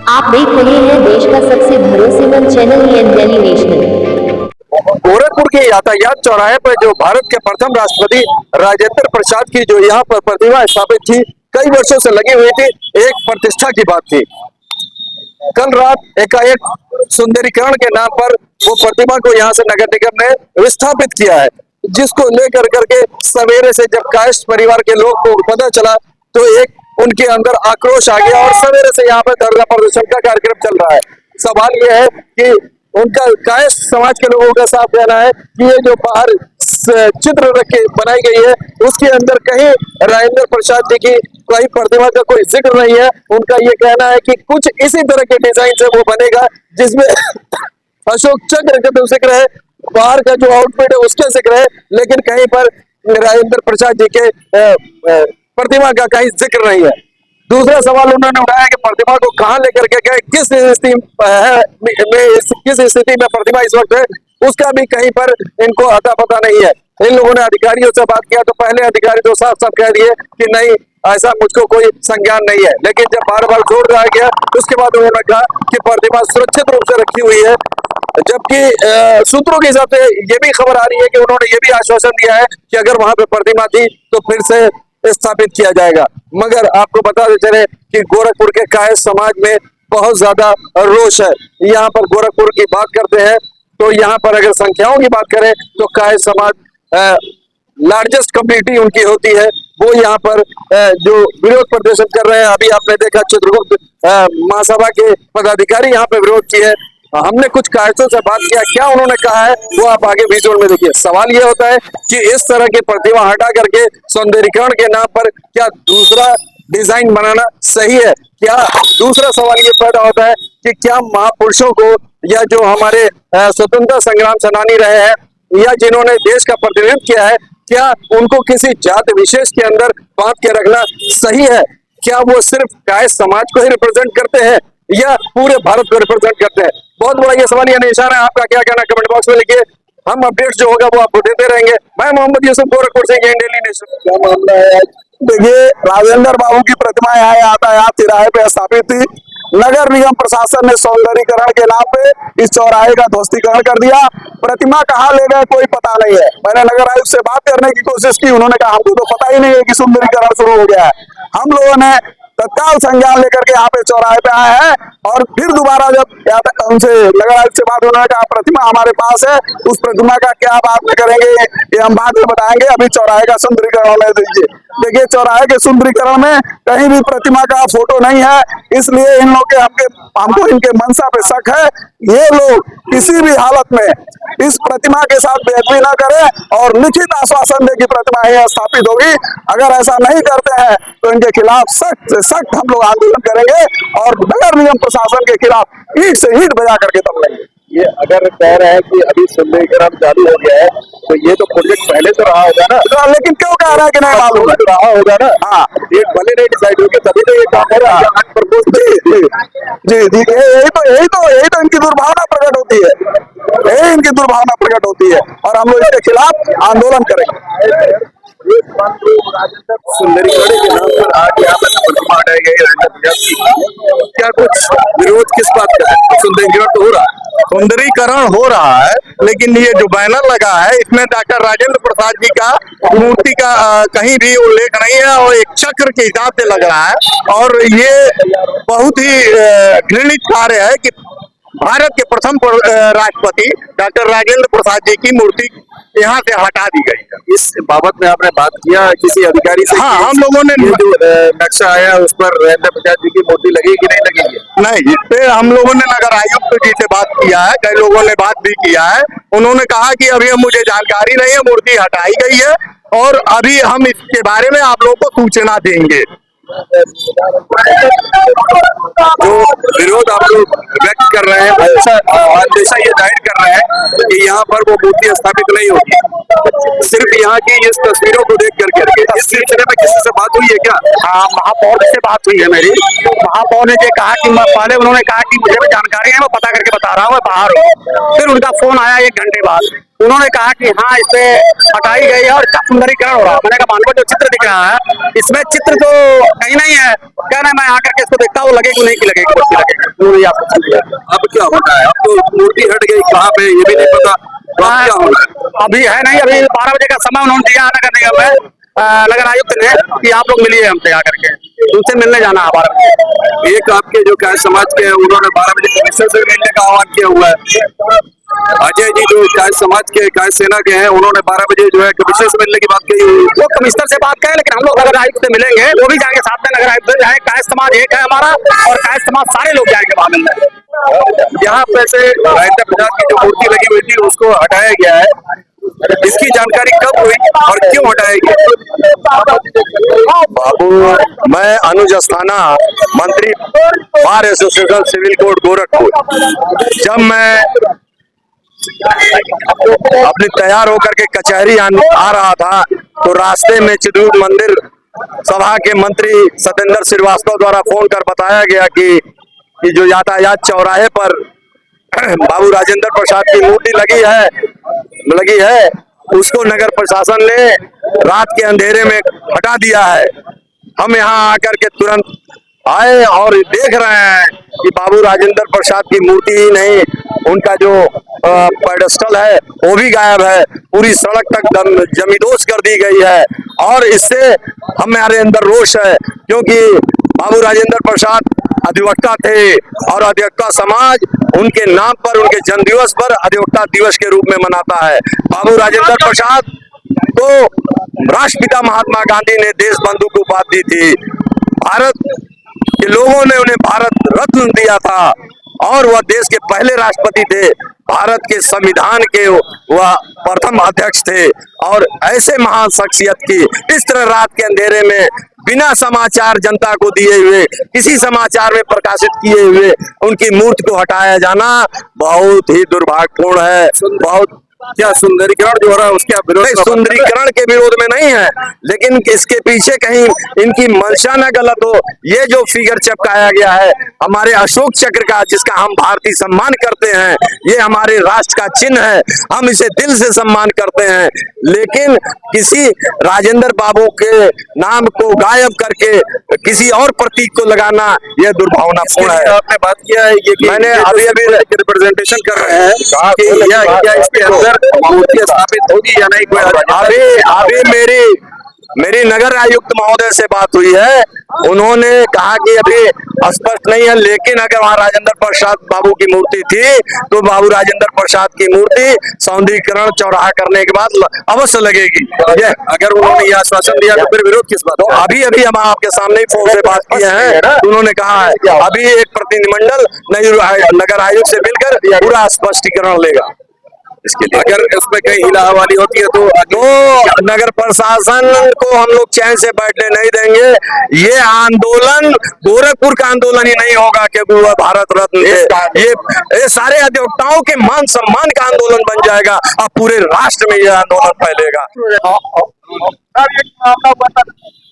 आप देख रहे हैं देश का सबसे भरोसेमंद channel N Delhi national. Gorakhpur के यातायात चौराहे पर जो भारत के प्रथम राष्ट्रपति राजेंद्र प्रसाद की जो यहाँ पर प्रतिमा स्थापित थी, कई वर्षों से लगी हुई थी, एक प्रतिष्ठा की बात थी। कल रात एकाएक सुंदरीकरण के नाम पर वो प्रतिमा को यहाँ से नगर निगम ने विस्थापित किया है, जिसको लेकर करके सवेरे से जब कायस्थ परिवार के लोग को पता चला तो एक उनके अंदर आक्रोश आ गया और सवेरे से यहाँ पर धरना प्रदर्शन का कार्यक्रम चल रहा है। सवाल यह है कि उनका कायस्थ समाज के लोगों का साफ कहना है कि ये जो बाहर चित्र रखे बनाई गई है उसके अंदर कहीं राजेंद्र प्रसाद जी की कोई प्रतिमा का कोई जिक्र नहीं है। उनका ये कहना है कि कुछ इसी तरह के डिजाइन से वो बनेगा जिसमें अशोक चक्र का तो जिक्र है, बाहर का जो आउटफिट है उसका जिक्र है, लेकिन कहीं पर राजेंद्र प्रसाद जी के प्रतिमा का कहीं जिक्र नहीं है। दूसरा सवाल उन्होंने उठाया कि प्रतिमा को कहां लेकर के गए, किस स्थिति में प्रतिमा इस वक्त है, उसका भी कहीं पर इनको अता पता नहीं है। इन लोगों ने अधिकारियों से बात किया तो पहले अधिकारी तो साफ साफ कह दिए कि नहीं, ऐसा मुझको कोई संज्ञान नहीं है, लेकिन जब बार बार जोर दिया गया उसके बाद उन्होंने कहा कि प्रतिमा सुरक्षित रूप से रखी हुई है। जबकि सूत्रों के हिसाब से ये भी खबर आ रही है कि उन्होंने ये भी आश्वासन दिया है कि अगर वहां पे प्रतिमा थी तो फिर से स्थापित किया जाएगा। मगर आपको बता चले कि गोरखपुर के कायस्थ समाज में बहुत ज्यादा रोष है। यहाँ पर गोरखपुर की बात करते हैं तो यहाँ पर अगर संख्याओं की बात करें तो कायस्थ समाज लार्जेस्ट कम्युनिटी उनकी होती है। वो यहाँ पर जो विरोध प्रदर्शन कर रहे हैं, अभी आपने देखा चित्रगुप्त महासभा के पदाधिकारी यहाँ पे विरोध किए। हमने कुछ कायस्थों से बात किया, क्या उन्होंने कहा है वो आप आगे विजुअल में देखिए। सवाल ये होता है कि इस तरह की प्रतिमा हटा करके सौंदर्यीकरण के नाम पर क्या दूसरा डिजाइन बनाना सही है? क्या दूसरा सवाल ये पैदा होता है कि क्या महापुरुषों को या जो हमारे स्वतंत्रता संग्राम सेनानी रहे हैं या जिन्होंने देश का प्रतिनिधित्व किया है, क्या उनको किसी जाति विशेष के अंदर बांध के रखना सही है? क्या वो सिर्फ कायस्थ समाज को ही रिप्रेजेंट करते हैं या पूरे भारत को रिप्रेजेंट करते हैं? बहुत बड़ा ये सवाल या निशान है। आपका क्या कहना कमेंट बॉक्स में लिखिए। हम अपडेट्स जो होगा वो आपको देते रहेंगे। मैं मोहम्मद यूसुफ, गोरखपुर से इंडियन डेली नेशन। क्या मामला है? देखिए, राजेंद्र बाबू की प्रतिमा यहाँ यातायात तिराहे पे स्थापित थी। नगर निगम प्रशासन ने सौंदर्यीकरण के नाम पे इस चौराहे का ध्वस्तीकरण कर दिया। प्रतिमा कहाँ ले गए कोई पता नहीं है। मैंने नगर आयुक्त से बात करने की कोशिश की, उन्होंने कहा हमको तो पता ही नहीं है कि सुंदरीकरण शुरू हो गया है। हम लोगों ने तत्काल संज्ञान लेकर के यहाँ पे चौराहे पे आए हैं और फिर दोबारा जब उनसे नगर आयुक्त से बात, उन्होंने कहा प्रतिमा हमारे पास है, उस प्रतिमा का क्या बात में करेंगे ये हम बाद में बताएंगे, अभी चौराहे का सुंदरीकरण होने दीजिए। देखिए, चौराहे के सुंदरीकरण में कहीं भी प्रतिमा का फोटो नहीं है, इसलिए इन लोग के हमको इनके मंशा पे शक है। ये लोग किसी भी हालत में इस प्रतिमा के साथ बेअदबी न करें और लिखित आश्वासन दे कि प्रतिमा यह स्थापित होगी। अगर ऐसा नहीं करते हैं तो इनके खिलाफ सख्त से सख्त हम लोग आंदोलन करेंगे और नगर निगम प्रशासन के खिलाफ ईंट से ईंट बजा करके दम लेंगे। ये अगर कह रहे हैं कि अभी सुंदरीकरण चालू हो गया है तो ये तो प्रोजेक्ट पहले से रहा होगा ना? तो लेकिन क्यों कह रहा है कि नहीं मालूम है? रहा होगा ना। हाँ, ये भले नहीं डिसाइड हो गया तभी तो ये काम हो रहा है। यही तो इनकी दुर्भावना प्रकट होती है, यही इनकी दुर्भावना प्रकट होती है और हम लोग इसके खिलाफ आंदोलन करेंगे। सुंदरीकरण के नाम पर आज यहाँ पर प्रतिमा हटाई गई है, क्या कुछ विरोध किस बात का है? सुंदरीकरण तो हो रहा है, सुंदरीकरण हो रहा है, लेकिन ये जो बैनर लगा है इसमें डॉक्टर राजेंद्र प्रसाद जी का मूर्ति का कहीं भी उल्लेख नहीं है और एक चक्र के हिसाब से लग रहा है और ये बहुत ही घृणित कार्य है कि भारत के प्रथम राष्ट्रपति डॉक्टर राजेंद्र प्रसाद जी की मूर्ति यहाँ से हटा दी गई है। इस बाबत में आपने बात किया किसी अधिकारी से? हाँ, हम लोगों ने जो नक्शा आया उस पर राजेंद्र प्रसाद जी की मूर्ति लगेगी कि नहीं लगेगी? नहीं, इस पे हम लोगों ने नगर आयुक्त जी से बात किया है, कई लोगों ने बात भी किया है। उन्होंने कहा कि अभी मुझे जानकारी नहीं है, मूर्ति हटाई गई है और अभी हम इसके बारे में आप लोगों को सूचना देंगे। जो विरोध आप लोग व्यक्त कर रहे हैं, हमेशा ये जाहिर कर रहे हैं कि यहाँ पर वो मूर्ति स्थापित नहीं होगी। सिर्फ यहाँ की इस तस्वीरों को देख करके इस सिलसिले में किसी से बात हुई है क्या? हाँ, महापौर से बात हुई है मेरी। महापौर ने कहा कि पहले उन्होंने कहा कि मुझे भी जानकारी है, मैं पता करके बता रहा हूँ, मैं बाहर हूँ। फिर उनका फोन आया 1 घंटे बाद, उन्होंने कहा कि हाँ इस पे हटाई गई है और इसका सुंदरीकरण हो रहा है। मैंने कहा मानव जो चित्र दिख रहा है इसमें चित्र तो कहीं नहीं है, कह रहे मैं आकर के इसको देखता हूँ लगेगी नहीं कि लगेगी, कुछ लगेगी। अब क्या होता है? अब तो मूर्ति हट गई, कहाँ पे ये भी नहीं पता, तो अब क्या होना है? अभी है नहीं, अभी 12 बजे का समय उन्होंने दिया नगर निगम में, नगर आयुक्त ने कि आप लोग मिलिए हमसे आकर के, उनसे मिलने जाना है 12 बजे। एक आपके जो काय समाज के हैं उन्होंने 12 बजे कमिश्नर से मिलने का आह्वान किया हुआ है। अजय जी जो काय समाज के, काय सेना के हैं, उन्होंने 12 बजे जो है कमिश्नर से मिलने की बात कही हुई है। वो कमिश्नर से बात करें, लेकिन हम लोग नगर आयुक्त से मिलेंगे, वो भी जाएंगे साथ में नगर आयुक्त से। जाए काय समाज एक है हमारा, और काय समाज सारे लोग जाएंगे वहां मिलने। यहाँ पे से राजेंद्र प्रसाद की जो मूर्ति लगी हुई थी उसको हटाया गया है, इसकी जानकारी कब हुई और क्यों हटाया गया? बाबू, मैं अनुज अस्थाना, मंत्री bar association civil court Gorakhpur. जब मैं अपने तैयार होकर के कचहरी आ रहा था तो रास्ते में चित्रकूट मंदिर सभा के मंत्री सत्येंद्र श्रीवास्तव द्वारा फोन कर बताया गया कि जो यातायात चौराहे पर बाबू राजेंद्र प्रसाद की मूर्ति लगी है उसको नगर प्रशासन ने रात के अंधेरे में हटा दिया है। हम यहाँ आकर के तुरंत आए और देख रहे हैं कि बाबू राजेंद्र प्रसाद की मूर्ति ही नहीं, उनका जो पेडेस्टल है वो भी गायब है, पूरी सड़क तक जमींदोज कर दी गई है। और इससे हमारे अंदर रोष है, क्योंकि बाबू राजेंद्र प्रसाद अधिवक्ता थे और अधिवक्ता समाज उनके नाम पर, उनके जन्म दिवस पर अधिवक्ता दिवस के रूप में मनाता है। बाबू राजेंद्र प्रसाद को राष्ट्रपिता महात्मा गांधी ने देश बंधु की उपाधि दी थी। भारत के लोगों ने उन्हें भारत रत्न दिया था और वह देश के पहले राष्ट्रपति थे, भारत के संविधान के वह प्रथम अध्यक्ष थे। और ऐसे महान शख्सियत की इस तरह रात के अंधेरे में बिना समाचार जनता को दिए हुए, किसी समाचार में प्रकाशित किए हुए उनकी मूर्ति को हटाया जाना बहुत ही दुर्भाग्यपूर्ण है। बहुत क्या सुंदरीकरण जो हो रहा है उसके आप विरोध? सुंदरीकरण के विरोध में नहीं है, लेकिन इसके पीछे कहीं इनकी मंशा न गलत हो। ये जो फिगर चिपकाया गया है हमारे अशोक चक्र का, जिसका हम भारतीय सम्मान करते हैं, ये हमारे राष्ट्र का चिन्ह है, हम इसे दिल से सम्मान करते हैं। लेकिन किसी राजेंद्र बाबू के नाम को गायब करके किसी और प्रतीक को लगाना यह दुर्भावनापूर्ण है। आपने बात किया है ये, मैंने अभी रिप्रेजेंटेशन कर रहे हैं कि क्या इसके अंदर मूर्ति स्थापित होगी या नहीं? अभी मेरी नगर आयुक्त महोदय से बात हुई है, उन्होंने कहा कि अभी स्पष्ट नहीं है, लेकिन अगर वहाँ राजेंद्र प्रसाद बाबू की मूर्ति थी तो बाबू राजेंद्र प्रसाद की मूर्ति सौंदर्यीकरण चौराहा करने के बाद अवश्य लगेगी। अगर उन्होंने यह आश्वासन दिया तो फिर विरोध किस बात? अभी हम आपके सामने ही फोन से बात किए हैं, उन्होंने कहा है अभी एक प्रतिनिधिमंडल नगर आयुक्त से मिलकर पूरा स्पष्टीकरण लेगा। इसके लिए अगर इसमें कहीं हिलाहवाली होती है तो नगर प्रशासन को हम लोग चैन से बैठने नहीं देंगे। ये आंदोलन गोरखपुर का आंदोलन ही नहीं होगा, क्योंकि वह भारत रत्न है। ये सारे अधिवक्ताओं के मान सम्मान का आंदोलन बन जाएगा और पूरे राष्ट्र में यह आंदोलन फैलेगा।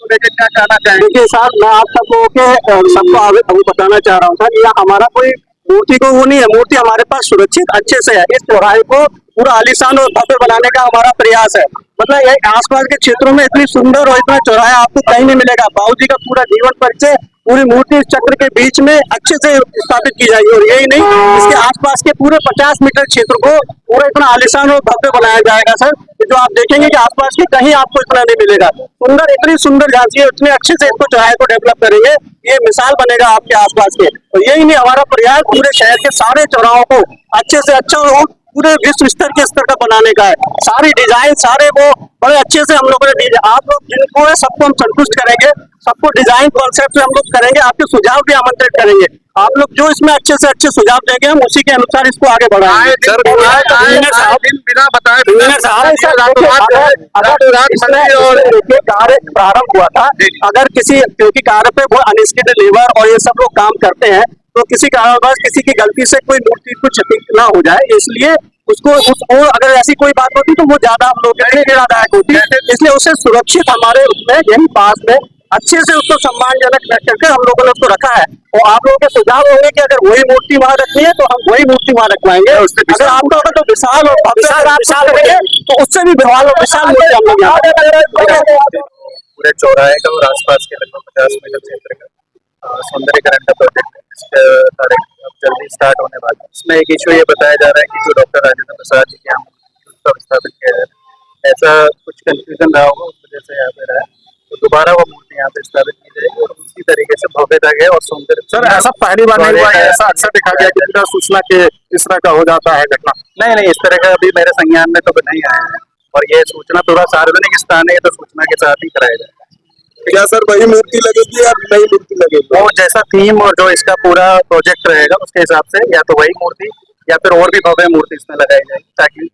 देखिए साहब, मैं आप सबको आगे बताना चाह रहा हूँ सर, यह हमारा कोई मूर्ति को वो नहीं है, मूर्ति हमारे पास सुरक्षित अच्छे से है। इस चौराहे को पूरा आलीशान और भव्य बनाने का हमारा प्रयास है। मतलब यही आसपास के क्षेत्रों में इतनी सुंदर और इतना चौराहा आपको कहीं नहीं मिलेगा। बाबूजी का पूरा जीवन परिचय पूरी मूर्ति इस चक्र के बीच में अच्छे से स्थापित की जाएगी। और यही नहीं, इसके आसपास के पूरे 50 मीटर क्षेत्र को पूरा इतना आलीशान और भव्य बनाया जाएगा सर, जो आप देखेंगे कि आसपास की कहीं आपको इतना नहीं मिलेगा। सुंदर, इतनी सुंदर झांकी है, इतने अच्छे से इसको चौराहे को डेवलप करेंगे, ये मिसाल बनेगा आपके आसपास के। और यही नहीं, हमारा प्रयास पूरे शहर के सारे चौराहों को अच्छे से अच्छा और पूरे विश्व स्तर के स्तर का बनाने का है। सारी डिजाइन सारे वो बड़े अच्छे से हम लोगों ने आप लोग जिनको है सबको हम संतुष्ट करेंगे, सबको डिजाइन कॉन्सेप्ट से हम लोग करेंगे, आपके सुझाव भी आमंत्रित करेंगे। आप लोग जो इसमें अच्छे से अच्छे सुझाव देंगे हम उसी के अनुसार इसको आगे बढ़ाएंगे। बिना बताए कार्य प्रारंभ हुआ था, अगर किसी, क्योंकि कार्य पे वो अनस्किल्ड लेबर और ये सब लोग काम करते हैं, तो किसी कारणवश किसी की गलती से कोई मूर्ति को क्षति ना हो जाए, इसलिए उसको अगर ऐसी कोई बात होती तो वो ज्यादा हम लोग के लिए पीड़ादायक होती है। इसलिए उसे सुरक्षित हमारे उसमें यही पास में अच्छे से उसको सम्मानजनक करके हम लोगों ने उसको रखा है। और आप लोगों के सुझाव होंगे कि अगर वही मूर्ति वहां रखनी है तो हम वही मूर्ति वहां रखवाएंगे। अगर आपका होगा तो विशाल और भव्य अगर आप विशाल करेंगे तो उससे भी विशाल मूर्ति हम लोग यहाँ पूरे चौराहे का और आसपास के लगभग 50 मीटर क्षेत्र का सौंदर्यीकरण का प्रोजेक्ट है, जिसका कार्य अब जल्दी स्टार्ट होने वाला है। इसमें एक इशू ये बताया जा रहा है कि जो डॉक्टर राजेंद्र प्रसाद जी के यहाँ उसका स्थापित किया जाए, ऐसा कुछ कंफ्यूजन रहा होगा, उस वजह से यहाँ पे रहा है। तो दोबारा वो मूर्ति यहाँ पे स्थापित की जाएगी और उसी तरीके से भव्यता है और सौंदर्य। सर ऐसा पहली बार नहीं हुआ है, ऐसा अक्सर देखा गया कि बिना सूचना के इस तरह का हो जाता है घटना। नहीं, इस तरह का अभी मेरे संज्ञान में तो नहीं आया है, और ये सूचना थोड़ा सार्वजनिक स्थान है, तो सूचना के साथ ही कराया जाए। क्या सर वही मूर्ति लगेगी या नई मूर्ति लगेगी? वो जैसा थीम और जो इसका पूरा प्रोजेक्ट रहेगा उसके हिसाब से या तो वही मूर्ति या फिर और भी भव्य मूर्ति इसमें लगाई जाएगी, ताकि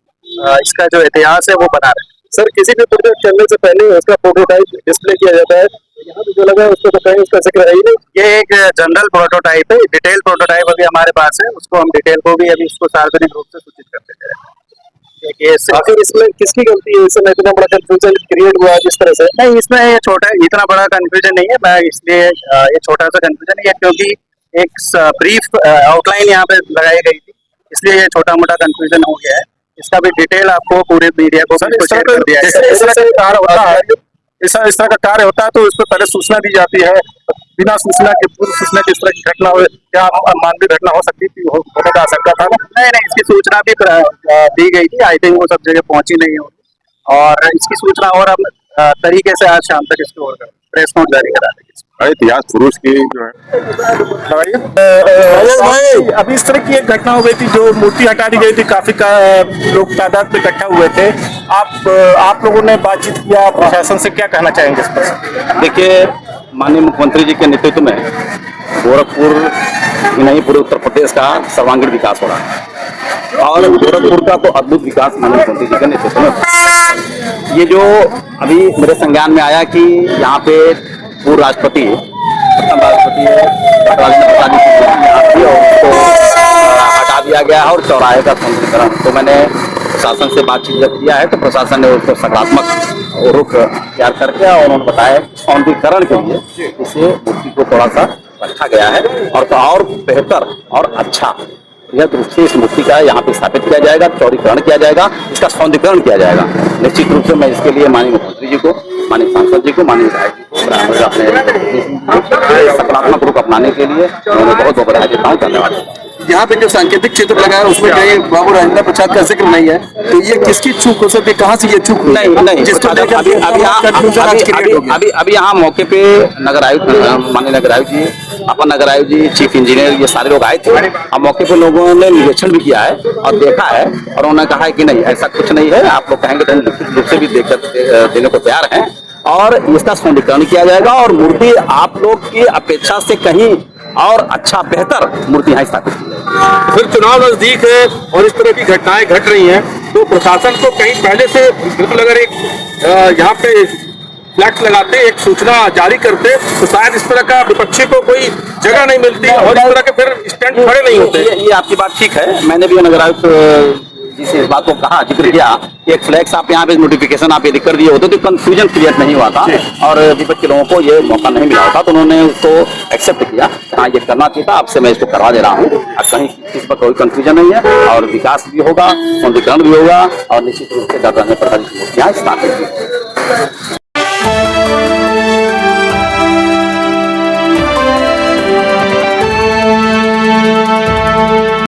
इसका जो इतिहास है वो बना रहे। सर किसी भी प्रोजेक्ट चलने से पहले उसका प्रोटोटाइप डिस्प्ले किया जाता है, यहाँ पे जो लगा है उसको तो कहीं उसका जिक्र है ही नहीं। ये एक जनरल प्रोटोटाइप है, डिटेल प्रोटोटाइप अभी हमारे पास है, उसको हम डिटेल को भी अभी उसको सार्वजनिक रूप से सूचित कर देते हैं। आखिर इसमें किसकी गलती है, इसमें इतना बड़ा कंफ्यूजन क्रिएट हुआ जिस तरह से? नहीं, इसमें ये छोटा इतना बड़ा कंफ्यूजन नहीं है, मैं इसलिए ये छोटा सा कंफ्यूजन है क्योंकि एक ब्रीफ आउटलाइन यहाँ पे लगाई गई थी, इसलिए ये छोटा मोटा कंफ्यूजन हो गया है। इसका भी डिटेल आपको पूरे मीडिया को शेयर कर दिया है। इस तरह का कार्य होता है तो इस पर पहले सूचना दी जाती है, बिना सूचना के पूर्व सूचना की इस तरह की घटना हो, क्या मानवीय घटना हो सकती थी, होने का आशंका था ना? नहीं, इसकी सूचना भी दी गई थी, आई थिंक वो सब जगह पहुंची नहीं होगी, और इसकी सूचना और हम तरीके से आज शाम तक इसको और प्रेस नोट जारी करा देंगे। इतिहास पुरुष की जो है भाई, अभी इस तरह की एक घटना हो गई थी, जो मूर्ति हटा दी गई थी, काफी लोग तादाद में इकट्ठा हुए थे। आप लोगों ने बातचीत किया प्रशासन से, क्या कहना चाहेंगे इस पर? देखिए, माननीय मुख्यमंत्री जी के नेतृत्व में गोरखपुर ही नहीं पूरे उत्तर प्रदेश का सर्वांगीण विकास हो रहा है, और गोरखपुर का तो अद्भुत विकास माननीय मुख्यमंत्री जी के नेतृत्व में। ये जो अभी मेरे संज्ञान में आया कि यहाँ पे पूर्व राष्ट्रपति प्रथम राष्ट्रपति राजेंद्र प्रसाद जी की यहाँ थी और उसको हटा दिया गया है, और चौराहे का सौंदर्यीकरण, तो मैंने प्रशासन से बातचीत जब किया है तो प्रशासन ने उसको सकारात्मक रुख तैयार करके और उन्होंने बताया सौंदर्यीकरण के लिए इसे मूर्ति को थोड़ा सा रखा गया है, और बेहतर और अच्छा यह रूप से इस मूर्ति का यहाँ पे स्थापित किया जाएगा, चौड़ीकरण किया जाएगा, इसका सौंदर्यीकरण किया जाएगा। निश्चित रूप से मैं इसके लिए माननीय मुख्यमंत्री जी को, माननीय सांसद जी को, माननीय विधायक जी को अपने सकारात्मक रूप अपनाने के लिए उन्होंने बहुत बहुत बधाई देता हूँ। धन्यवाद। यहाँ पे जो सांकेतिक चित्र लगा है उसमें कहीं बाबू राजेंद्र प्रसाद का जिक्र नहीं है, तो ये किसकी चूक हो सकती है, कहाँ से ये चूक हुई? नहीं, जिसको अभी यहाँ मौके पे नगर आयुक्त, माननीय नगर आयुक्त जी, अपर नगर आयुक्त जी, चीफ इंजीनियर, ये सारे लोग आए थे, और मौके पे लोगों ने निरीक्षण भी किया है और देखा है, और उन्होंने कहा है कि नहीं ऐसा कुछ नहीं है, आप लोग कहेंगे तो हम लिखित रूप से भी देकर देने को तैयार हैं, और इसका सौंदर्यीकरण किया जाएगा, और मूर्ति आप लोग की अपेक्षा से कहीं और अच्छा बेहतर मूर्ति यहाँ स्थापित की जाएगी। फिर चुनाव नजदीक है और इस तरह की घटनाएं घट रही हैं, तो प्रशासन को कहीं पहले से बिल्कुल अगर एक यहाँ पे फ्लैक्स लगाते, एक सूचना जारी करते, तो शायद इस तरह का विपक्षी को कोई जगह नहीं मिलती और इस तरह के फिर स्टैंड खड़े नहीं होते। ये आपकी बात ठीक है, मैंने भी नगर आयुक्त जी से इस बात को कहा, जिक्र किया, एक फ्लैक्स आप यहाँ पे नोटिफिकेशन आप ये लिख कर दिए होते तो कंफ्यूजन क्रिएट नहीं हुआ था और विपक्ष के लोगों को ये मौका नहीं मिला होता, तो उन्होंने उसको एक्सेप्ट किया, हाँ ये करना चाहिए था, आपसे मैं इसको करवा दे रहा हूँ, कहीं इस पर कोई कंफ्यूजन नहीं है, और विकास भी होगा, सौंदर्यीकरण भी होगा, और निश्चित रूप से डॉक्टर राजेंद्र प्रसाद जी की मूर्तियाँ स्थापित भी होगी।